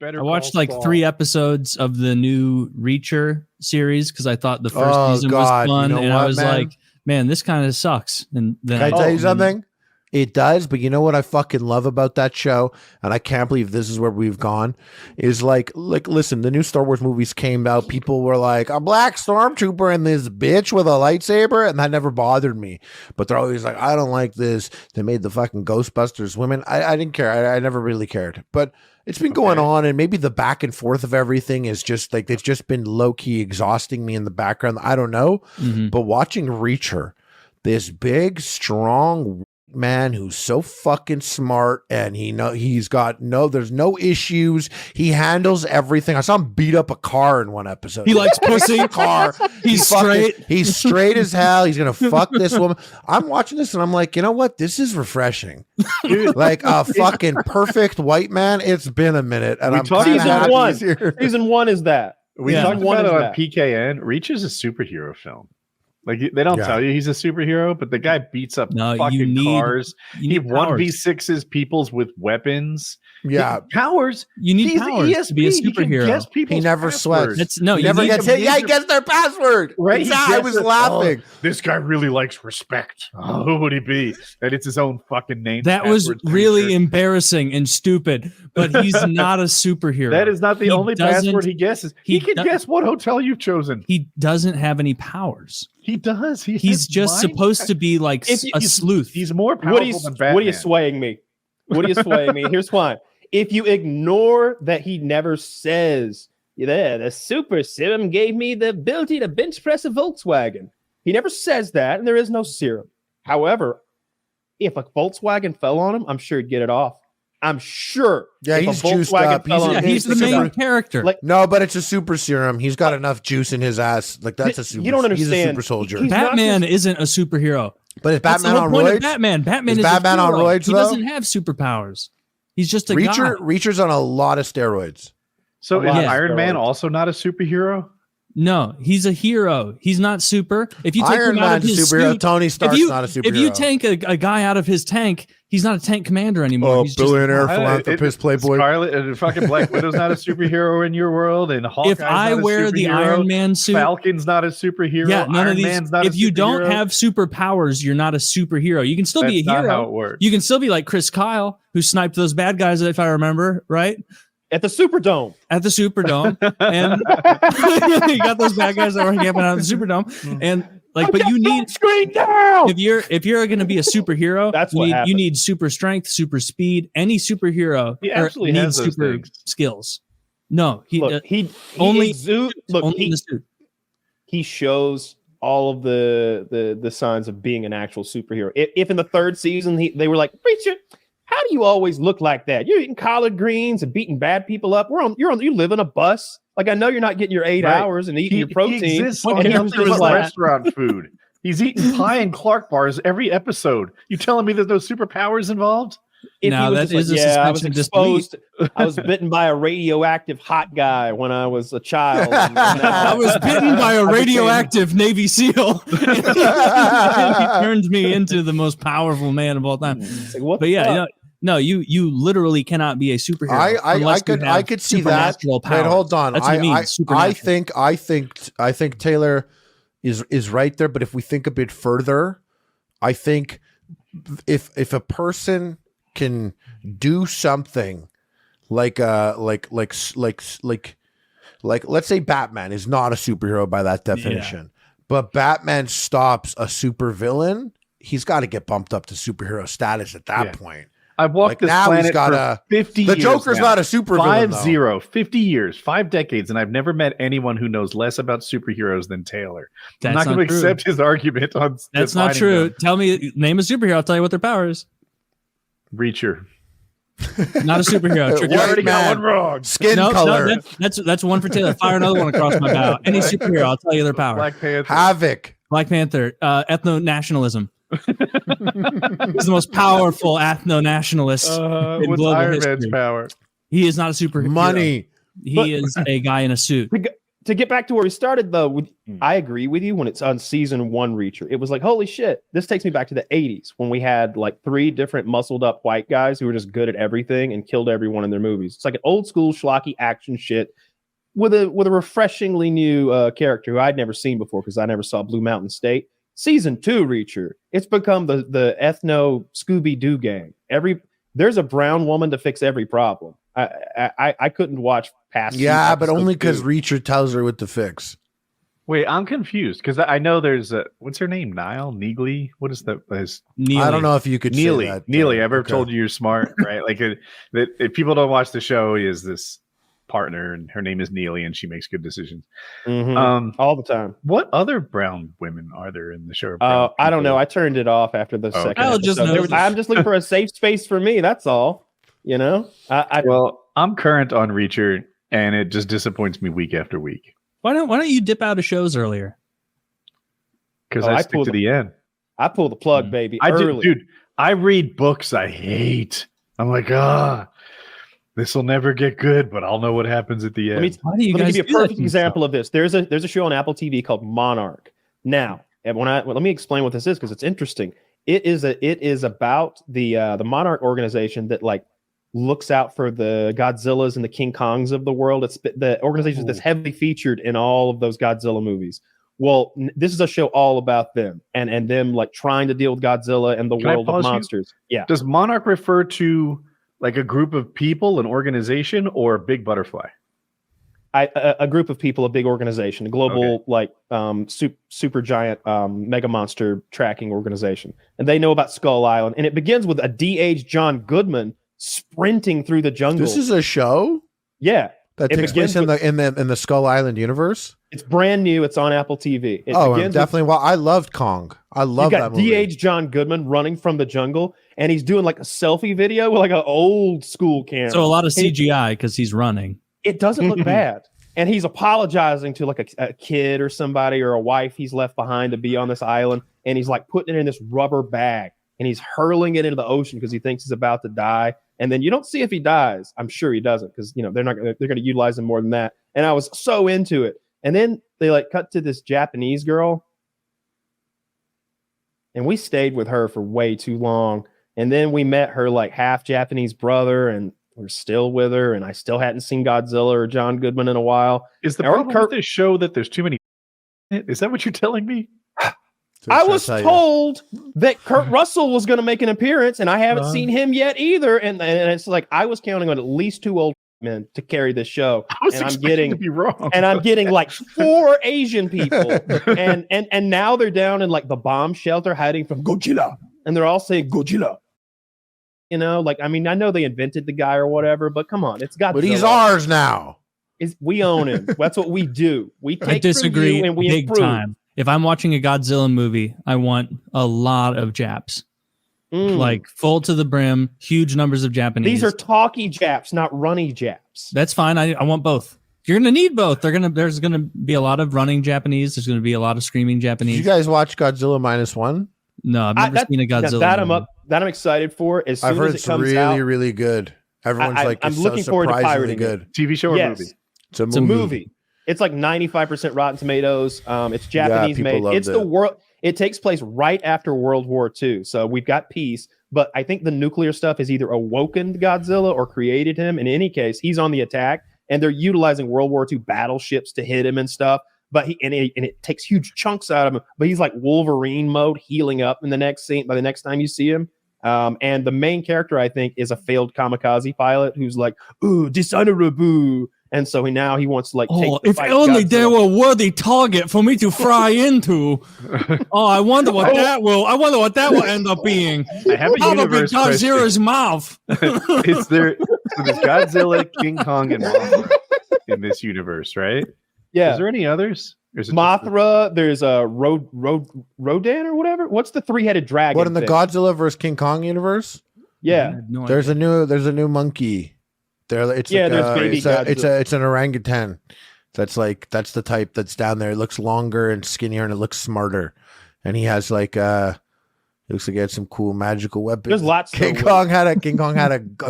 Better I watched Call like Saul. 3 episodes of the new Reacher series because I thought the first season was fun, you know and what, I was man? like, man, this kind of sucks. And then Can I tell you something? It does, but you know what I fucking love about that show, and I can't believe this is where we've gone, is like listen, the new Star Wars movies came out, people were like, a black stormtrooper and this bitch with a lightsaber, and that never bothered me. But they're always like, I don't like this. They made the fucking Ghostbusters women. I didn't care. I never really cared. But it's been going on, and maybe the back and forth of everything is just like, it's just been low-key exhausting me in the background. I don't know. But watching Reacher, this big, strong man who's so fucking smart, and there's no issues. He handles everything. I saw him beat up a car in one episode. He likes pussy. Car. He's straight. He's straight as hell. He's gonna fuck this woman. I'm watching this and I'm like, you know what? This is refreshing. Dude, like a fucking perfect white man. It's been a minute, and I'm kind of happy he's here. Season 1 is that. We talked about it on PKN. Reach is a superhero film. Like, they don't tell you he's a superhero, but the guy beats up fucking cars. He 1v6s peoples with weapons. Yeah, powers. You need powers to be a superhero. He never sweats. He never gets hit. Yeah, he gets their password. Right? I was laughing. Oh, this guy really likes respect. Oh, who would he be? And it's his own fucking name. That was really embarrassing and stupid, but he's not a superhero. That is not the only password he guesses. He can guess what hotel you've chosen. He doesn't have any powers. He does. He's just supposed to be like a sleuth. He's more powerful than Batman. What are you swaying me? What are you swaying me? Here's why. If you ignore that he never says, yeah, the super serum gave me the ability to bench press a Volkswagen. He never says that, and there is no serum. However, if a Volkswagen fell on him, I'm sure he'd get it off. I'm sure. Yeah, he's juiced up. He's the main character. No, but it's a super serum. He's got enough juice in his ass. Like, that's a super. You don't understand. He's a super soldier. Batman isn't a superhero. But is Batman on roids? Batman is Batman on roids. He doesn't have superpowers. He's just a guy. Reacher's on a lot of steroids. So is Iron Man also not a superhero? No, he's a hero. He's not super. If you take Iron him out of Man's his superhero, suit, Tony Stark's not a superhero. If you tank a guy out of his tank, he's not a tank commander anymore. He's billionaire, philanthropist, playboy. Scarlet and fucking Black Widow's not a superhero in your world, and Hawkeye's if I wear the Iron Man suit, Falcon's not a superhero. Yeah, none of these. Man's not if you don't have superpowers, you're not a superhero. You can still be a hero. That's not how it works. You can still be like Chris Kyle, who sniped those bad guys, if I remember right. At the Superdome. And you got those bad guys that were camping out of the Superdome. And like, but you need screen down. If you're going to be a superhero, that's you need super strength, super speed. Any superhero needs super skills. No, he only in the suit. He shows all of the signs of being an actual superhero. If in the 3rd season they were like, Preacher, how do you always look like that? You're eating collard greens and beating bad people up. You live in a bus. Like, I know you're not getting your 8 hours and eating your protein. He exists on restaurant food. He's eating pie and Clark bars every episode. You telling me there's no superpowers involved? No, that is a suspension. I was exposed. I was bitten by a radioactive hot guy when I was a child. I was bitten by a radioactive Navy SEAL. He turned me into the most powerful man of all time. Like, but yeah, no, you literally cannot be a superhero. I could see that. Wait, hold on. I think Taylor is right there. But if we think a bit further, I think if a person can do something like let's say Batman is not a superhero by that definition, but Batman stops a supervillain, he's got to get bumped up to superhero status at that point. I've walked this planet for 50 years. The Joker's not a supervillain. 50 years, 5 decades, and I've never met anyone who knows less about superheroes than Taylor. I'm not going to accept his argument on. That's not true. Tell me, name a superhero. I'll tell you what their power is. Reacher. Not a superhero. You already got one wrong. Skin color. That's one for Taylor. Fire another one across my bow. Any superhero, I'll tell you their power. Black Panther. Havoc. Black Panther. Ethno-nationalism. He's the most powerful ethno-nationalist in global Iron history. Man's power? He is not a superhero. Money. He is a guy in a suit. to get back to where we started, though, I agree with you when it's on season 1 Reacher. It was like, holy shit, this takes me back to the 80s when we had like 3 different muscled up white guys who were just good at everything and killed everyone in their movies. It's like an old school schlocky action shit with a refreshingly new character who I'd never seen before because I never saw Blue Mountain State. Season 2 Reacher, it's become the ethno Scooby-Doo gang. There's a brown woman to fix every problem. I couldn't watch past. Yeah, but only because Reacher tells her what to fix. Wait, I'm confused because I know there's what's her name? Neely? What is that? Neely. I don't know if you could Neely. say that. Neely. I've ever told you you're smart, right? Like if people don't watch the show, he is this partner, and her name is Neely, and she makes good decisions all the time. What other brown women are there in the show? I don't know. I turned it off after the second. I'm just looking for a safe space for me. That's all. You know. Well, I'm current on Reacher, and it just disappoints me week after week. Why don't you dip out of shows earlier? Because I stick to the end. I pull the plug, baby. Dude. I read books I hate. I'm like, this will never get good, but I'll know what happens at the end. Let me give you a perfect example of this. There's a show on Apple TV called Monarch. Now, let me explain what this is because it's interesting. It is about the Monarch organization that like looks out for the Godzillas and the King Kongs of the world. It's the organization that's heavily featured in all of those Godzilla movies. Well, this is a show all about them and them like trying to deal with Godzilla and the world of monsters. Yeah. Does Monarch refer to like a group of people, an organization, or a big butterfly? A group of people, a big organization, a global super giant mega monster tracking organization, and they know about Skull Island. And it begins with a de-aged John Goodman sprinting through the jungle. This is a show, yeah, that takes place in the Skull Island universe. It's brand new. It's on Apple TV. Definitely. Well, I loved Kong. I love that movie. De-aged John Goodman running from the jungle, and he's doing like a selfie video with like an old school camera. So a lot of CGI because he's running. It doesn't look bad. And he's apologizing to like a kid or somebody or a wife he's left behind to be on this island. And he's like putting it in this rubber bag and he's hurling it into the ocean because he thinks he's about to die. And then you don't see if he dies. I'm sure he doesn't because, they're going to utilize him more than that. And I was so into it. And then they like cut to this Japanese girl. And we stayed with her for way too long. And then we met her like half Japanese brother and we're still with her. And I still hadn't seen Godzilla or John Goodman in a while. Is the problem with this show that there's too many? Is that what you're telling me? I was told that Kurt Russell was going to make an appearance and I haven't seen him yet either. And it's like, I was counting on at least 2 old men to carry this show. And I'm getting to be wrong. And I'm getting like 4 Asian people. and now they're down in like the bomb shelter hiding from Godzilla. And they're all saying Godzilla. I know they invented the guy or whatever, but come on, it's Godzilla. But he's ours now. We own him. That's what we do. We take I disagree and we big improve. Time. If I'm watching a Godzilla movie, I want a lot of Japs. Like full to the brim, huge numbers of Japanese. These are talky Japs, not runny Japs. That's fine. I want both. You're gonna need both. There's gonna be a lot of running Japanese. There's gonna be a lot of screaming Japanese. Did you guys watch Godzilla -1? No, I've never seen a Godzilla. That I'm excited for. As soon I've heard as it comes really, out, really good. Everyone's I'm looking forward to pirating good. TV show or movie? It's a movie. It's like 95% Rotten Tomatoes. It's Japanese made. It's the world. It takes place right after World War II. So we've got peace, but I think the nuclear stuff has either awoken Godzilla or created him. In any case, he's on the attack, and they're utilizing World War II battleships to hit him and stuff. But it takes huge chunks out of him. But he's like Wolverine mode, healing up in the next scene. By the next time you see him, and the main character I think is a failed kamikaze pilot who's like, "Ooh, dishonorable." And so he wants to like take if only there were a worthy target for me to fry into. I wonder what that will end up being. I have a universe Godzilla's mouth. There's Godzilla, King Kong, and Mothra in this universe, right? Yeah. Is there any others? Mothra, there's a Rodan or whatever. What's the 3-headed dragon? What in the Godzilla versus King Kong universe? Yeah. There's a new monkey. It's an orangutan. That's the type that's down there. It looks longer and skinnier and it looks smarter. And he has it looks like he had some cool magical weapons. There's lots. King Kong had a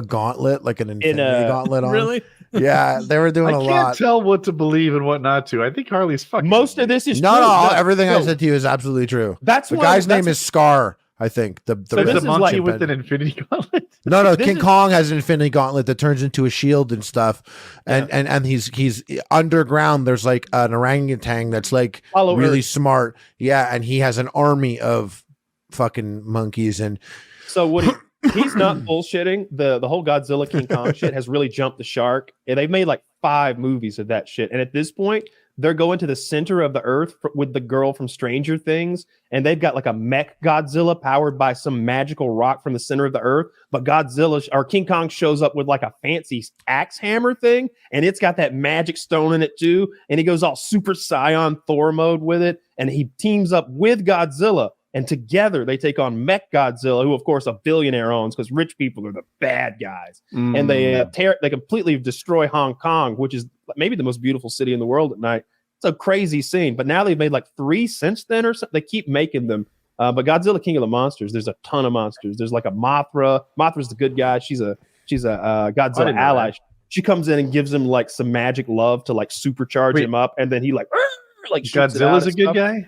gauntlet, like an infinity gauntlet on. Really? Yeah, they were doing a lot. I can't tell what to believe and what not to. I think Harley's fucking. Most of this is true. No, everything I said to you is absolutely true. That's the guy's name is Scar. I think the monkey with an infinity gauntlet. No, King Kong has an infinity gauntlet that turns into a shield and stuff, and he's underground. There's like an orangutan that's like really smart. Yeah, and he has an army of fucking monkeys. And so Woody, he's not bullshitting. The whole Godzilla King Kong shit has really jumped the shark, and they've made like 5 movies of that shit. And at this point, they're going to the center of the earth with the girl from Stranger Things, and they've got like a mech Godzilla powered by some magical rock from the center of the earth. But Godzilla or King Kong shows up with like a fancy axe hammer thing, and it's got that magic stone in it too. And he goes all Super Saiyan Thor mode with it, and he teams up with Godzilla. And together they take on Mech Godzilla, who of course a billionaire owns because rich people are the bad guys. And they completely destroy Hong Kong, which is maybe the most beautiful city in the world at night. It's a crazy scene. But now they've made like 3 since then or something. They keep making them. But Godzilla King of the Monsters, there's a ton of monsters. There's like a Mothra. Mothra's the good guy. She's a Godzilla ally. She comes in and gives him like some magic love to like supercharge him up, and then he like Godzilla's a good guy.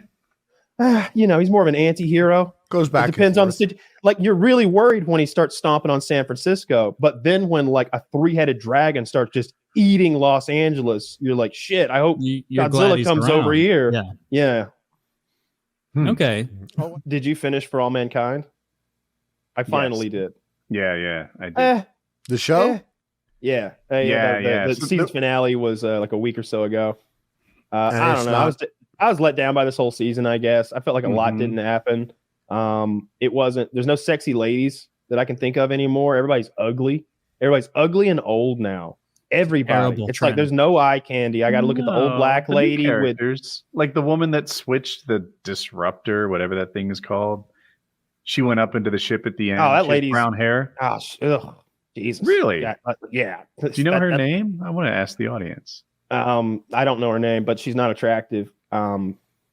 He's more of an anti-hero. Goes back. It depends on the city. Like, you're really worried when he starts stomping on San Francisco, but then when like a 3-headed dragon starts just eating Los Angeles, you're like, shit, I hope Godzilla comes over here. Yeah. Okay. Did you finish For All Mankind? I finally did. Yeah, I did. The show? Yeah. The season finale was like a week or so ago. I don't know. I was let down by this whole season, I guess. I felt like a lot didn't happen. There's no sexy ladies that I can think of anymore. Everybody's ugly. Everybody's ugly and old now. Everybody. Terrible it's trend. like there's no eye candy. I got to look at the old black lady with like the woman that switched the disruptor, whatever that thing is called. She went up into the ship at the end. Oh, that lady's brown hair. Oh, Jesus. Really? Yeah. Do you know her name? I want to ask the audience. I don't know her name, but she's not attractive.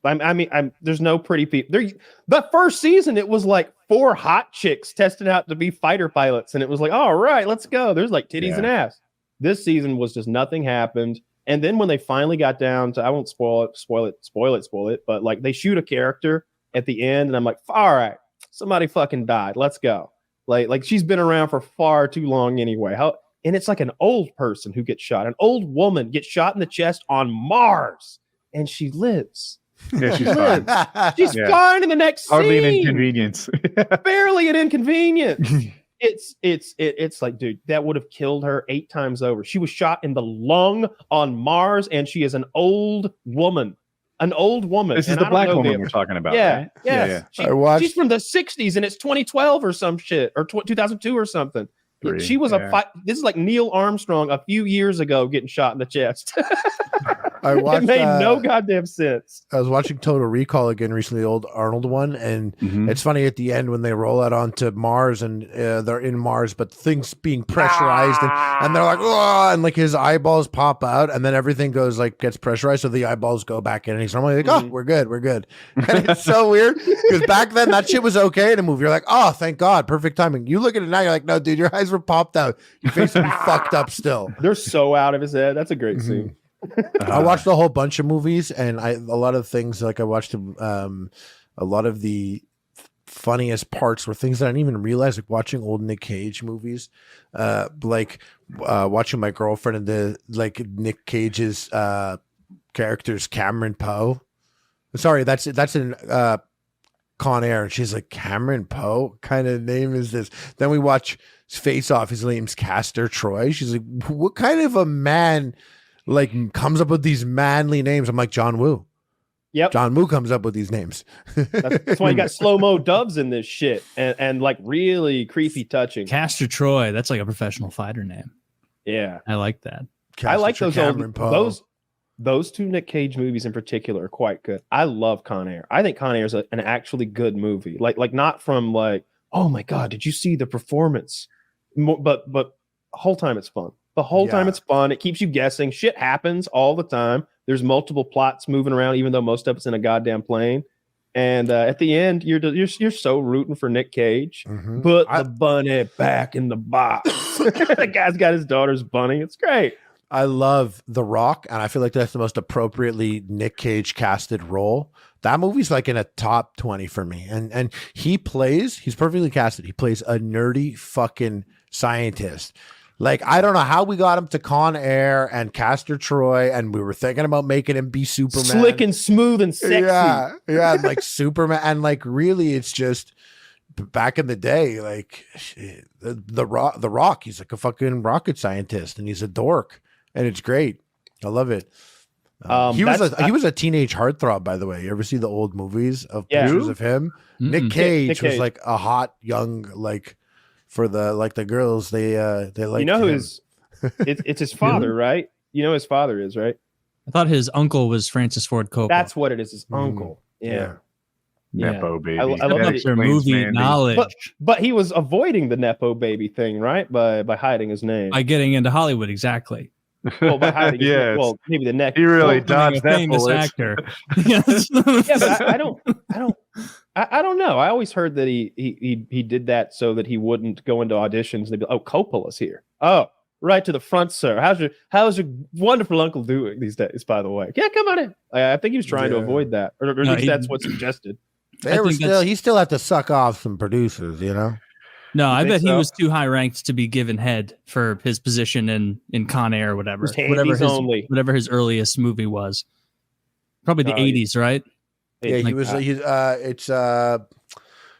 There's no pretty people. The first season, it was like 4 hot chicks testing out to be fighter pilots, and it was like, all right, let's go. There's like titties and ass. This season was just nothing happened. And then when they finally got down to, I won't spoil it, but like they shoot a character at the end, and I'm like, all right, somebody fucking died. Let's go. Like she's been around for far too long anyway. And it's like an old person who gets shot. An old woman gets shot in the chest on Mars, and she lives. Yeah, she's fine. She's fine in the next scene. Hardly an inconvenience. Barely an inconvenience. It's like, dude, that would have killed her 8 times over. She was shot in the lung on Mars, and she is an old woman. An old woman. This is the black woman we're talking about. Yeah. Right? Yes. Yeah. She's from the 60s, and it's 2012 or some shit, or 2002 or something. She was this is like Neil Armstrong a few years ago getting shot in the chest. It made no goddamn sense. I was watching Total Recall again recently, the old Arnold one, and it's funny at the end when they roll out onto Mars and they're in Mars, but things being pressurized and they're like, oh, and like his eyeballs pop out, and then everything goes like gets pressurized, so the eyeballs go back in, and he's normally like, oh, we're good. And it's so weird because back then that shit was okay to move. You're like, oh, thank God, perfect timing. You look at it now, you're like, no, dude, your eyes were popped out. Your face would be fucked up still. They're so out of his head. That's a great scene. I watched a whole bunch of movies, and a lot of things like I watched a lot of the funniest parts were things that I didn't even realize, like watching old Nick Cage movies, watching my girlfriend and the like Nick Cage's characters, Cameron Poe. Sorry, that's in Con Air, and she's like, Cameron Poe? What kind of name is this? Then we watch Face Off. His name's Castor Troy. She's like, what kind of a man like comes up with these manly names? I'm like, John Woo. Yep. John Woo comes up with these names. That's why you got slow-mo doves in this shit and like really creepy touching. Castor Troy, that's like a professional fighter name. Yeah. I like that. I like those 2 Nick Cage movies in particular are quite good. I love Con Air. I think Con Air is an actually good movie. Like not from like, oh my God, did you see the performance? But the whole time it's fun. The whole time it's fun. It keeps you guessing. Shit happens all the time. There's multiple plots moving around, even though most of it's in a goddamn plane. And at the end, you're so rooting for Nick Cage. Put the bunny back in the box. The guy's got his daughter's bunny. It's great. I love The Rock, and I feel like that's the most appropriately Nick Cage casted role. That movie's like in a top 20 for me. And he's perfectly casted. He plays a nerdy fucking scientist. Like, I don't know how we got him to Con Air and Castor Troy, and we were thinking about making him be Superman. Slick and smooth and sexy. Yeah, and like Superman. And like, really, it's just back in the day, like the Rock, he's like a fucking rocket scientist, and he's a dork, and it's great. I love it. He was a teenage heartthrob, by the way. You ever see the old movies of pictures of him? Mm-mm. Nick Cage was like a hot young, like, for the girls, they like, you know who it's his father, right? You know who his father is, right? I thought his uncle was Francis Ford Coppola. That's what it is, his uncle. Yeah. Nepo baby. I love their movie knowledge. But he was avoiding the Nepo baby thing, right? By hiding his name. By getting into Hollywood, exactly. Well, by hiding his name. Well, maybe the neck. He really dodged that bullet. Actor. Yeah, but I don't know. I always heard that he did that so that he wouldn't go into auditions and they'd be like, oh, Coppola's here. Oh, right to the front, sir. How's your wonderful uncle doing these days, by the way? Yeah, come on in. I think he was trying to avoid that. Or at least that's what's suggested. He still had to suck off some producers, you know? No, I bet he was too high ranked to be given head for his position in Con Air or whatever. Whatever his earliest movie was. Probably the 80s, right? Yeah, he was. It's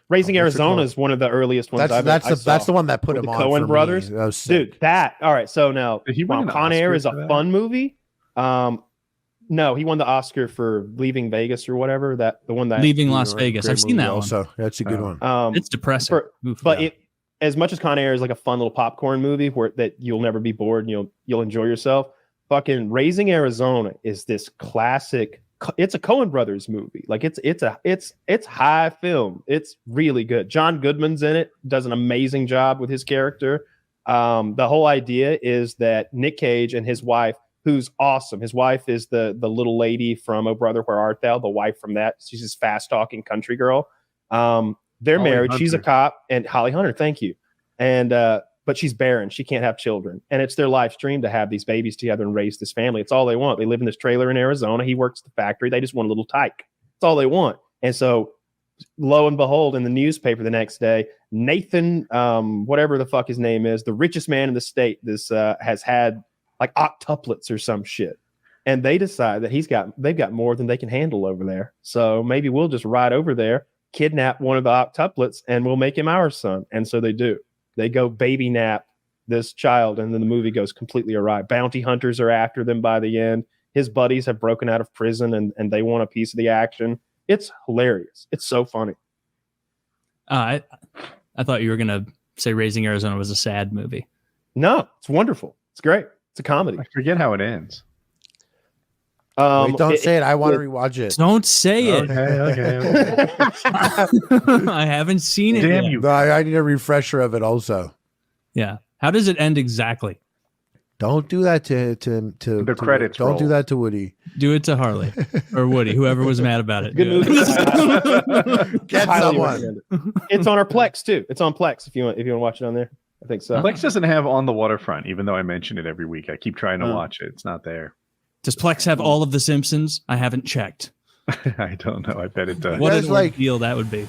Raising Arizona is one of the earliest ones. That's the one that put him the on. Coen brothers, dude. All right. So now, Con Air is a fun movie. No, he won the Oscar for Leaving Vegas or whatever. Leaving Las Vegas. I've seen that also. one. That's a good one. It's depressing, but as much as Con Air is like a fun little popcorn movie that you'll never be bored and you'll enjoy yourself. Fucking Raising Arizona is this classic. It's a Coen Brothers movie. Like it's high film. It's really good. John Goodman's in it. Does an amazing job with his character. The whole idea is that Nick Cage and his wife, who's awesome. His wife is the little lady from Oh Brother, Where Art Thou? The wife from that. She's this fast talking country girl. They're married. Hunter. She's a cop, and Holly Hunter. Thank you. And but she's barren. She can't have children, and it's their life dream to have these babies together and raise this family. It's all they want. They live in this trailer in Arizona. He works at the factory. They just want a little tyke. That's all they want. And so, lo and behold, in the newspaper the next day, Nathan, whatever the fuck his name is, the richest man in the state, has had like octuplets or some shit. And they decide that they've got more than they can handle over there. So maybe we'll just ride over there, kidnap one of the octuplets, and we'll make him our son. And so they do. They go baby nap this child, and then the movie goes completely awry. Bounty hunters are after them by the end. His buddies have broken out of prison, and they want a piece of the action. It's hilarious. It's so funny. I thought you were going to say Raising Arizona was a sad movie. No, it's wonderful. It's great. It's a comedy. I forget how it ends. Wait, don't say it. I want to rewatch it. Don't say it. Okay. I haven't seen it. Damn yet. you! No, I need a refresher of it also. Yeah. How does it end exactly? Don't do that to the credits. Don't do that to Woody. Do it to Harley or Woody, whoever was mad about it. Good movie. Get someone. It's on our Plex too. It's on Plex if you want to watch it on there. I think so. Plex doesn't have On the Waterfront, even though I mention it every week. I keep trying to watch it. It's not there. Does Plex have all of The Simpsons? I haven't checked. I don't know. I bet it does. What a deal that would be.